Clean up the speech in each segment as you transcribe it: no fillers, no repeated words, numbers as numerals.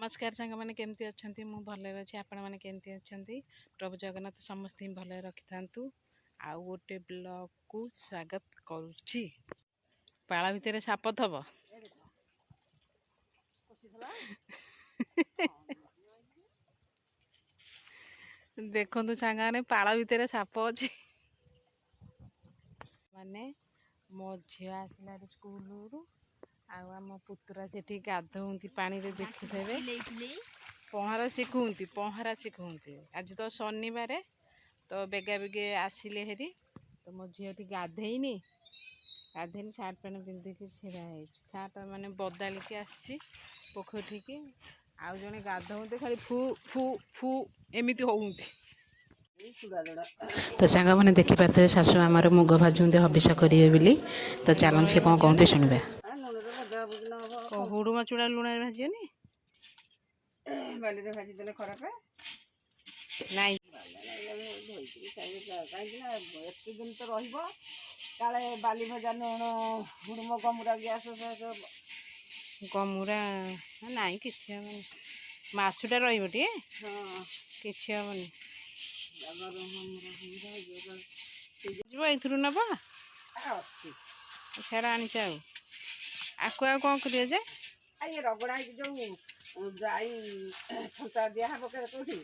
नमस्कार सांग मैंने केमती अच्छा मु भल अच्छी आपण मैंने केमती अच्छा प्रभु जगन्नाथ समस्त भल रखि था आउ गोटे ब्लॉग को स्वागत करुच्ची पाला भितर साप थब देखु सांग मैंने पाला भितर साप अच्छी माने मो झी आसला स्कूल आम पुतुरा से गाधौती पानी रे देखिथे पहरा शिखुंती आज तो शनिवार तो बेगा बेगे आसिले हेरी तो मो झील गाधेनी सार्ट पैंट पिंधिकी छिड़ा सार्ट मैंने बदालिकी आसी पोखरी की आउ जड़े गाधौते खाली फू फू फू एमती होती तो सांग मैंने देखिपारे शाशु आमर मुग भाजुंते हबिष करेंगे बोली तो चलन से कौन कहते शुणा हुड़ुमा चूड़ा लुण भाजनी बाली भाजी देले खराब नाई एत दिन तो काले बाली भजा लुण हुड़ुम गमुरा गैस गमुरा नाई कि मसुटा रे हाँ कि ये नब छाड़ा आनी आकु आ कौन करिए जे ये रगड़ा जो जाई छंचा दिया हे कौटी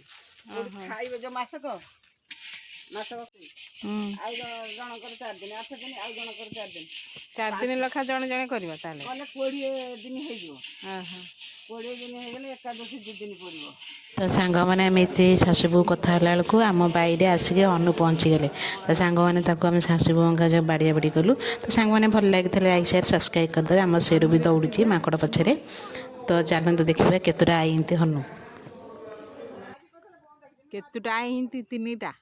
खाइबे जो मासक जनकर 4 दिन 8 दिन आउ जनकर 4 दिन 4 दिन लखा जड़े जड़े कर 20 दिन हो 20 दिन हो एकादशी 2 दिन पड़ो तो सांग मैंने एमती शाशुबू कथा बेलू आम बाईरे आसिक अनु पहुँची गले तो सांग मैंने आम शाशुबू जो बाड़िया बाड़ी कलु तो सांग मैंने भल लगी लाइक शेयर सब्सक्राइब करदे आम सेरू भी दौड़ी माकड़ पछरे तो चलते देखिए केतुटा आई हनु केतुटा आई 3टा